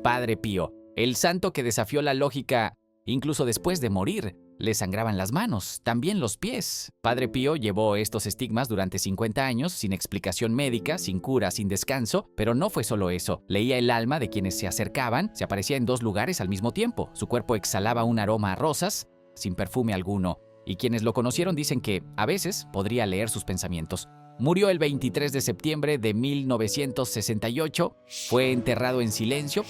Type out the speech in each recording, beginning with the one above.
Padre Pío, el santo que desafió la lógica incluso después de morir. Le sangraban las manos, también los pies. Padre Pío llevó estos estigmas durante 50 años, sin explicación médica, sin cura, sin descanso, pero no fue solo eso. Leía el alma de quienes se acercaban, se aparecía en 2 lugares al mismo tiempo. Su cuerpo exhalaba un aroma a rosas, sin perfume alguno, y quienes lo conocieron dicen que, a veces, podría leer sus pensamientos. Murió el 23 de septiembre de 1968, fue enterrado en silencio,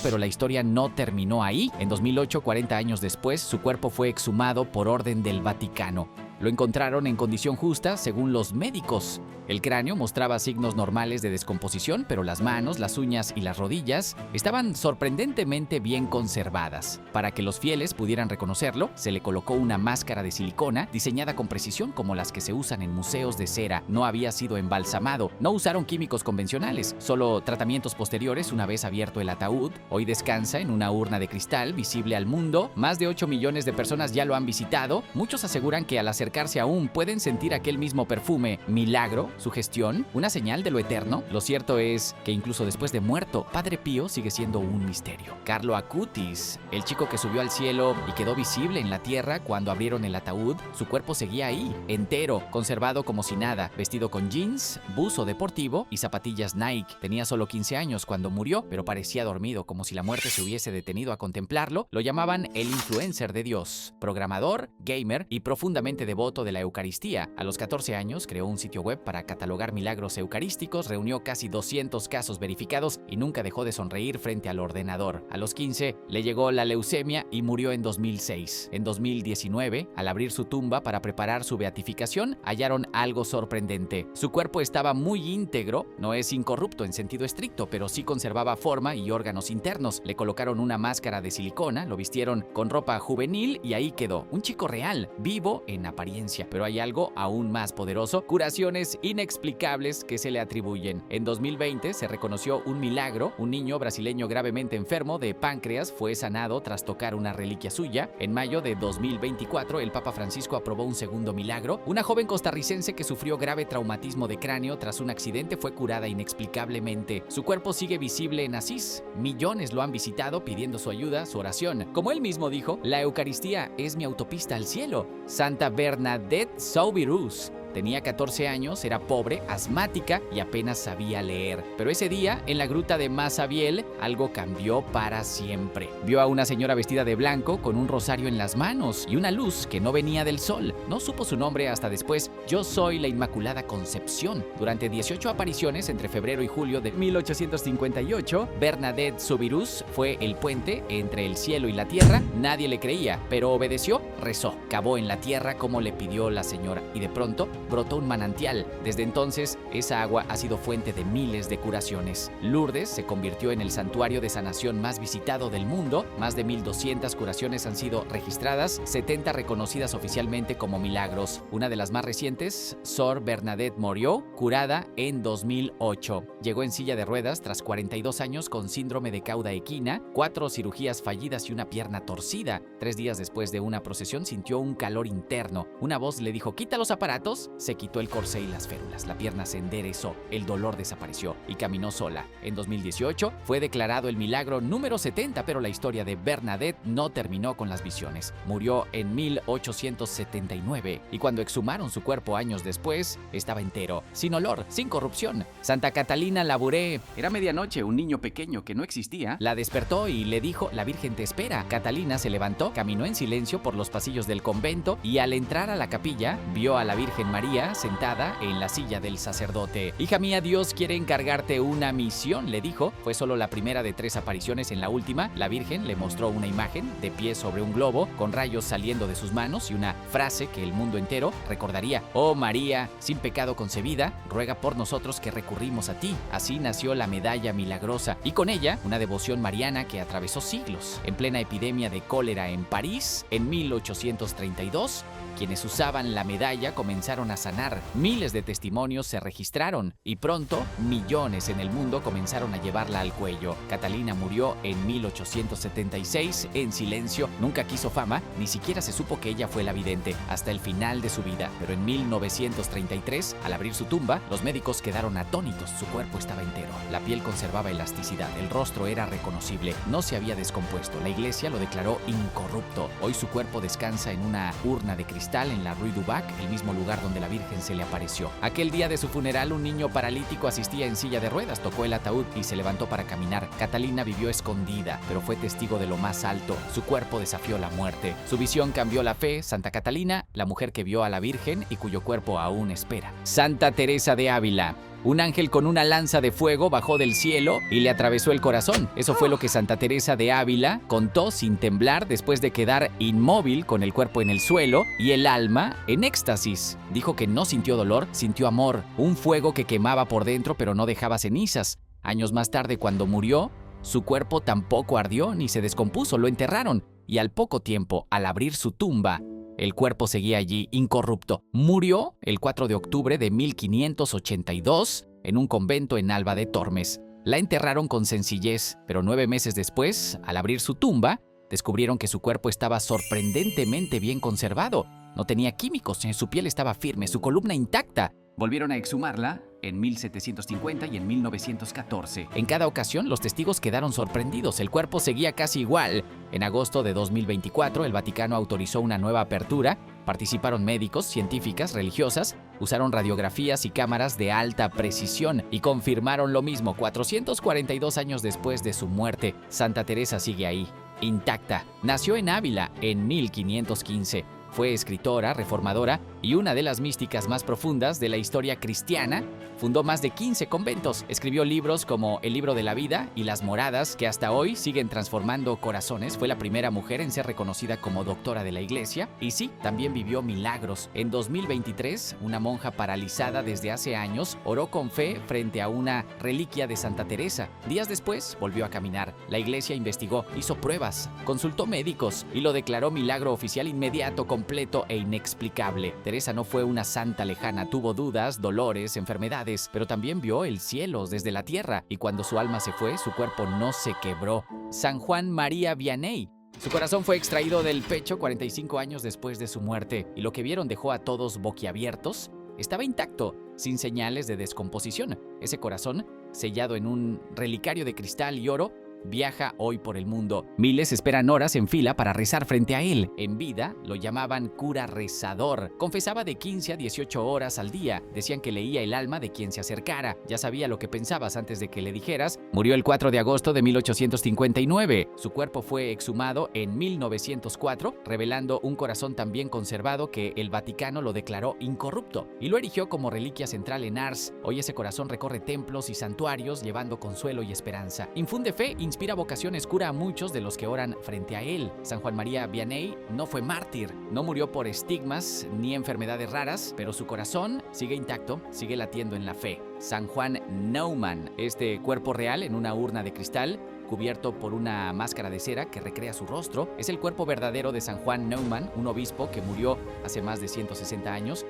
pero la historia no terminó ahí. En 2008, 40 años después, su cuerpo fue exhumado por orden del Vaticano. Lo encontraron en condición justa, según los médicos. El cráneo mostraba signos normales de descomposición, pero las manos, las uñas y las rodillas estaban sorprendentemente bien conservadas. Para que los fieles pudieran reconocerlo, se le colocó una máscara de silicona diseñada con precisión como las que se usan en museos de cera. No había sido embalsamado, no usaron químicos convencionales, solo tratamientos posteriores una vez abierto el ataúd. Hoy descansa en una urna de cristal visible al mundo. Más de 8 millones de personas ya lo han visitado. Muchos aseguran que al acercarse aún pueden sentir aquel mismo perfume. Milagro, sugestión, una señal de lo eterno. Lo cierto es que incluso después de muerto, Padre Pío sigue siendo un misterio. Carlo Acutis, el chico que subió al cielo y quedó visible en la tierra cuando abrieron el ataúd, su cuerpo seguía ahí, entero, conservado como si nada, vestido con jeans, buzo deportivo y zapatillas Nike. Tenía solo 15 años cuando murió, pero parecía dormido, como si la muerte se hubiese detenido a contemplarlo. Lo llamaban el influencer de Dios, programador, gamer y profundamente devoto de la Eucaristía. A los 14 años creó un sitio web para catalogar milagros eucarísticos, reunió casi 200 casos verificados y nunca dejó de sonreír frente al ordenador. A los 15 le llegó la leucemia y murió en 2006. En 2019, al abrir su tumba para preparar su beatificación, hallaron algo sorprendente. Su cuerpo estaba muy íntegro, no es incorrupto en sentido estricto, pero sí conservaba forma y órganos internos. Le colocaron una máscara de silicona, lo vistieron con ropa juvenil y ahí quedó. Un chico real, vivo en apariencia. Pero hay algo aún más poderoso: curaciones inexplicables que se le atribuyen. En 2020 se reconoció un milagro. Un niño brasileño gravemente enfermo de páncreas fue sanado tras tocar una reliquia suya. En mayo de 2024, el Papa Francisco aprobó un segundo milagro. Una joven costarricense que sufrió grave traumatismo de cráneo tras un accidente fue curada inexplicablemente. Su cuerpo sigue visible en Asís. Millones lo han visitado pidiendo su ayuda, su oración. Como él mismo dijo, la Eucaristía es mi autopista al cielo. Santa Bernadette Soubirous tenía 14 años, era pobre, asmática y apenas sabía leer. Pero ese día, en la gruta de Massabielle, algo cambió para siempre. Vio a una señora vestida de blanco con un rosario en las manos y una luz que no venía del sol. No supo su nombre hasta después. Yo soy la Inmaculada Concepción. Durante 18 apariciones entre febrero y julio de 1858, Bernadette Soubirous fue el puente entre el cielo y la tierra. Nadie le creía, pero obedeció, rezó, cavó en la tierra como le pidió la señora y de pronto brotó un manantial. Desde entonces, esa agua ha sido fuente de miles de curaciones. Lourdes se convirtió en el santuario de sanación más visitado del mundo. Más de 1,200 curaciones han sido registradas, 70 reconocidas oficialmente como milagros. Una de las más recientes, Sor Bernadette Moreau, curada en 2008. Llegó en silla de ruedas tras 42 años con síndrome de cauda equina, 4 cirugías fallidas y una pierna torcida. 3 días después de una procesión sintió un calor interno. Una voz le dijo: "Quita los aparatos". Se quitó el corsé y las férulas, la pierna se enderezó, el dolor desapareció y caminó sola. En 2018 fue declarado el milagro número 70, pero la historia de Bernadette no terminó con las visiones. Murió en 1879 y cuando exhumaron su cuerpo años después, estaba entero, sin olor, sin corrupción. Santa Catalina Labouré, era medianoche, un niño pequeño que no existía, la despertó y le dijo: "La Virgen te espera". Catalina se levantó, caminó en silencio por los pasillos del convento y al entrar a la capilla, vio a la Virgen María sentada en la silla del sacerdote. "Hija mía, Dios quiere encargarte una misión", le dijo. Fue solo la primera de 3 apariciones. En la última, la Virgen le mostró una imagen de pie sobre un globo, con rayos saliendo de sus manos y una frase que el mundo entero recordaría: "Oh María, sin pecado concebida, ruega por nosotros que recurrimos a ti". Así nació la medalla milagrosa y con ella una devoción mariana que atravesó siglos. En plena epidemia de cólera en París, en 1832, quienes usaban la medalla comenzaron a a sanar. Miles de testimonios se registraron y pronto millones en el mundo comenzaron a llevarla al cuello. Catalina murió en 1876 en silencio, nunca quiso fama, ni siquiera se supo que ella fue la vidente hasta el final de su vida. Pero en 1933, al abrir su tumba, los médicos quedaron atónitos. Su cuerpo estaba entero, la piel conservaba elasticidad, el rostro era reconocible, no se había descompuesto. La iglesia lo declaró incorrupto. Hoy su cuerpo descansa en una urna de cristal en la Rue du Bac, el mismo lugar donde la Virgen se le apareció. Aquel día de su funeral, un niño paralítico asistía en silla de ruedas, tocó el ataúd y se levantó para caminar. Catalina vivió escondida, pero fue testigo de lo más alto. Su cuerpo desafió la muerte. Su visión cambió la fe. Santa Catalina, la mujer que vio a la Virgen y cuyo cuerpo aún espera. Santa Teresa de Ávila. Un ángel con una lanza de fuego bajó del cielo y le atravesó el corazón. Eso fue lo que Santa Teresa de Ávila contó sin temblar después de quedar inmóvil con el cuerpo en el suelo y el alma en éxtasis. Dijo que no sintió dolor, sintió amor, un fuego que quemaba por dentro pero no dejaba cenizas. Años más tarde, cuando murió, su cuerpo tampoco ardió ni se descompuso, lo enterraron y al poco tiempo, al abrir su tumba, el cuerpo seguía allí, incorrupto. Murió el 4 de octubre de 1582 en un convento en Alba de Tormes. La enterraron con sencillez, pero 9 meses después, al abrir su tumba, descubrieron que su cuerpo estaba sorprendentemente bien conservado. No tenía químicos, su piel estaba firme, su columna intacta. Volvieron a exhumarla en 1750 y en 1914. En cada ocasión, los testigos quedaron sorprendidos. El cuerpo seguía casi igual. En agosto de 2024, el Vaticano autorizó una nueva apertura. Participaron médicos, científicas, religiosas, usaron radiografías y cámaras de alta precisión y confirmaron lo mismo. 442 años después de su muerte, Santa Teresa sigue ahí, intacta. Nació en Ávila en 1515. Fue escritora, reformadora y una de las místicas más profundas de la historia cristiana. Fundó más de 15 conventos. Escribió libros como El Libro de la Vida y Las Moradas, que hasta hoy siguen transformando corazones. Fue la primera mujer en ser reconocida como doctora de la Iglesia. Y sí, también vivió milagros. En 2023, una monja paralizada desde hace años oró con fe frente a una reliquia de Santa Teresa. Días después, volvió a caminar. La Iglesia investigó, hizo pruebas, consultó médicos y lo declaró milagro oficial inmediato, completo e inexplicable. Teresa no fue una santa lejana, tuvo dudas, dolores, enfermedades, pero también vio el cielo desde la tierra y cuando su alma se fue, su cuerpo no se quebró. San Juan María Vianney. Su corazón fue extraído del pecho 45 años después de su muerte y lo que vieron dejó a todos boquiabiertos. Estaba intacto, sin señales de descomposición. Ese corazón, sellado en un relicario de cristal y oro, viaja hoy por el mundo. Miles esperan horas en fila para rezar frente a él. En vida lo llamaban cura rezador. Confesaba de 15 a 18 horas al día. Decían que leía el alma de quien se acercara. Ya sabía lo que pensabas antes de que le dijeras. Murió el 4 de agosto de 1859. Su cuerpo fue exhumado en 1904, revelando un corazón tan bien conservado que el Vaticano lo declaró incorrupto y lo erigió como reliquia central en Ars. Hoy ese corazón recorre templos y santuarios llevando consuelo y esperanza. Infunde fe, inspira vocaciones, cura a muchos de los que oran frente a él. San Juan María Vianney no fue mártir, no murió por estigmas ni enfermedades raras, pero su corazón sigue intacto, sigue latiendo en la fe. San Juan Neumann, este cuerpo real en una urna de cristal, cubierto por una máscara de cera que recrea su rostro, es el cuerpo verdadero de San Juan Neumann, un obispo que murió hace más de 160 años.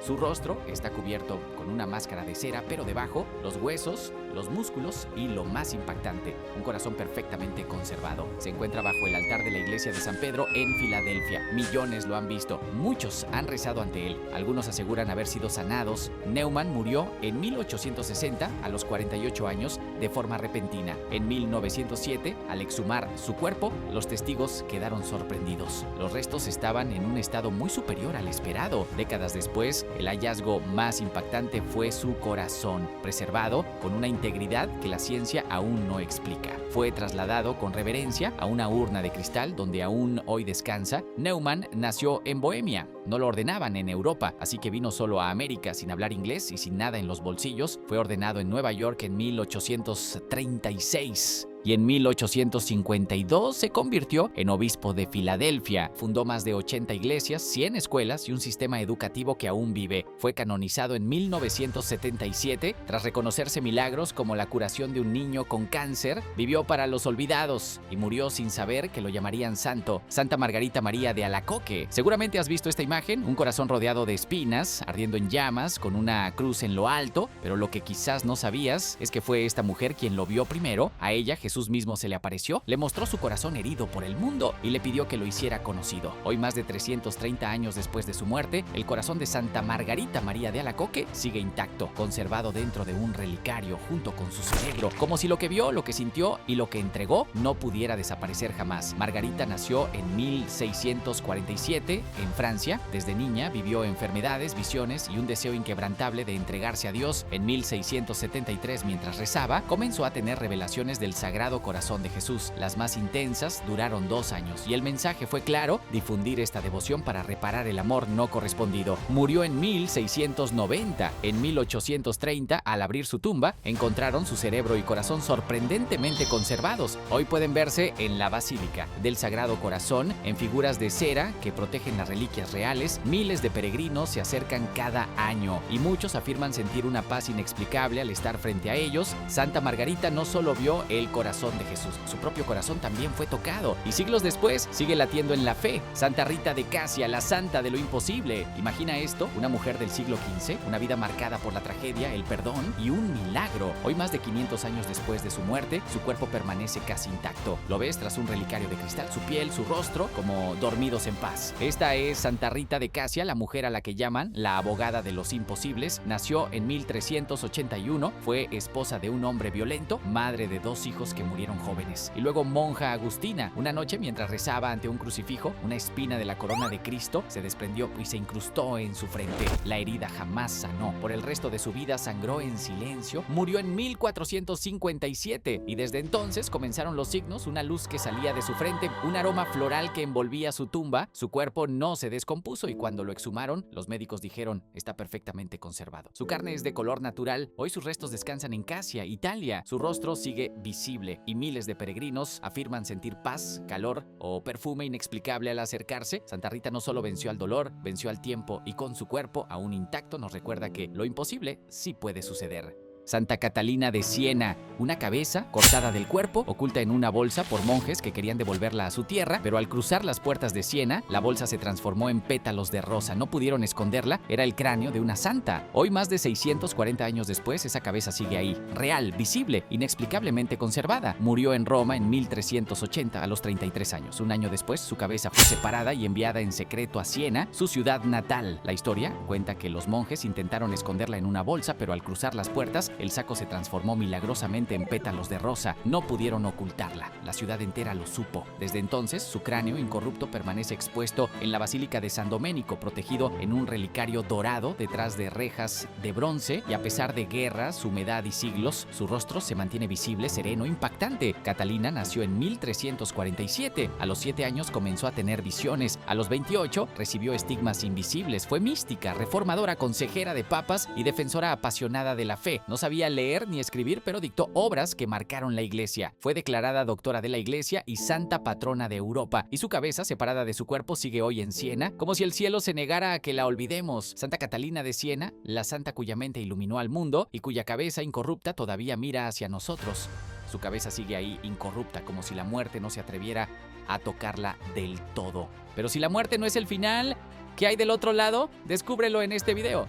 Su rostro está cubierto con una máscara de cera, pero debajo, los huesos, los músculos y lo más impactante, un corazón perfectamente conservado. Se encuentra bajo el altar de la iglesia de San Pedro en Filadelfia. Millones lo han visto, muchos han rezado ante él. Algunos aseguran haber sido sanados. Neumann murió en 1860 a los 48 años de forma repentina. En 1907, al exhumar su cuerpo, los testigos quedaron sorprendidos. Los restos estaban en un estado muy superior al esperado. Décadas después, el hallazgo más impactante fue su corazón, preservado con una integridad que la ciencia aún no explica. Fue trasladado con reverencia a una urna de cristal donde aún hoy descansa. Neumann nació en Bohemia. No lo ordenaban en Europa, así que vino solo a América sin hablar inglés y sin nada en los bolsillos. Fue ordenado en Nueva York en 1836. y en 1852 se convirtió en obispo de Filadelfia. Fundó más de 80 iglesias, 100 escuelas y un sistema educativo que aún vive. Fue canonizado en 1977 tras reconocerse milagros como la curación de un niño con cáncer. Vivió para los olvidados y murió sin saber que lo llamarían santo. Santa Margarita María de Alacoque. Seguramente has visto esta imagen, un corazón rodeado de espinas, ardiendo en llamas, con una cruz en lo alto, pero lo que quizás no sabías es que fue esta mujer quien lo vio primero. A ella Jesús mismo se le apareció, le mostró su corazón herido por el mundo y le pidió que lo hiciera conocido. Hoy, más de 330 años después de su muerte, el corazón de Santa Margarita María de Alacoque sigue intacto, conservado dentro de un relicario junto con su cerebro, como si lo que vio, lo que sintió y lo que entregó no pudiera desaparecer jamás. Margarita nació en 1647 en Francia. Desde niña vivió enfermedades, visiones y un deseo inquebrantable de entregarse a Dios. En 1673, mientras rezaba, comenzó a tener revelaciones del Sagrado Corazón de Jesús. Las más intensas duraron 2 años y el mensaje fue claro: difundir esta devoción para reparar el amor no correspondido. Murió en 1690. En 1830, al abrir su tumba, encontraron su cerebro y corazón sorprendentemente conservados. Hoy pueden verse en la Basílica del Sagrado Corazón en figuras de cera que protegen las reliquias reales. Miles de peregrinos se acercan cada año y muchos afirman sentir una paz inexplicable al estar frente a ellos. Santa Margarita no solo vio el corazón de Jesús, su propio corazón también fue tocado y siglos después sigue latiendo en la fe. Santa Rita de Casia, la santa de lo imposible. Imagina esto, una mujer del siglo XV, una vida marcada por la tragedia, el perdón y un milagro. Hoy, más de 500 años después de su muerte, su cuerpo permanece casi intacto. Lo ves tras un relicario de cristal, su piel, su rostro, como dormidos en paz. Esta es Santa Rita de Casia, la mujer a la que llaman la abogada de los imposibles. Nació en 1381, fue esposa de un hombre violento, madre de 2 hijos que murieron jóvenes, y luego monja agustina. Una noche, mientras rezaba ante un crucifijo, una espina de la corona de Cristo se desprendió y se incrustó en su frente. La herida jamás sanó. Por el resto de su vida sangró en silencio. Murió en 1457 y desde entonces comenzaron los signos: una luz que salía de su frente, un aroma floral que envolvía su tumba. Su cuerpo no se descompuso y cuando lo exhumaron, los médicos dijeron: está perfectamente conservado. Su carne es de color natural. Hoy sus restos descansan en Casia, Italia. Su rostro sigue visible y miles de peregrinos afirman sentir paz, calor o perfume inexplicable al acercarse. Santa Rita no solo venció al dolor, venció al tiempo y con su cuerpo aún intacto nos recuerda que lo imposible sí puede suceder. Santa Catalina de Siena, una cabeza cortada del cuerpo, oculta en una bolsa por monjes que querían devolverla a su tierra, pero al cruzar las puertas de Siena, la bolsa se transformó en pétalos de rosa. No pudieron esconderla, era el cráneo de una santa. Hoy, más de 640 años después, esa cabeza sigue ahí, real, visible, inexplicablemente conservada. Murió en Roma en 1380 a los 33 años. Un año después, su cabeza fue separada y enviada en secreto a Siena, su ciudad natal. La historia cuenta que los monjes intentaron esconderla en una bolsa, pero al cruzar las puertas, el saco se transformó milagrosamente en pétalos de rosa. No pudieron ocultarla. La ciudad entera lo supo. Desde entonces, su cráneo incorrupto permanece expuesto en la Basílica de San Doménico, protegido en un relicario dorado detrás de rejas de bronce, y a pesar de guerras, humedad y siglos, su rostro se mantiene visible, sereno, impactante. Catalina nació en 1347. A los 7 años comenzó a tener visiones. A los 28 recibió estigmas invisibles. Fue mística, reformadora, consejera de papas y defensora apasionada de la fe. No sabía leer ni escribir, pero dictó obras que marcaron la Iglesia. Fue declarada doctora de la Iglesia y santa patrona de Europa, y su cabeza, separada de su cuerpo, sigue hoy en Siena, como si el cielo se negara a que la olvidemos. Santa Catalina de Siena, la santa cuya mente iluminó al mundo y cuya cabeza incorrupta todavía mira hacia nosotros. Su cabeza sigue ahí incorrupta, como si la muerte no se atreviera a tocarla del todo. Pero si la muerte no es el final, ¿qué hay del otro lado? Descúbrelo en este video.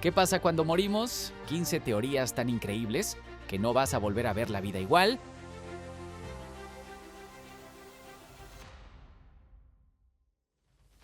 ¿Qué pasa cuando morimos? 15 teorías tan increíbles que no vas a volver a ver la vida igual.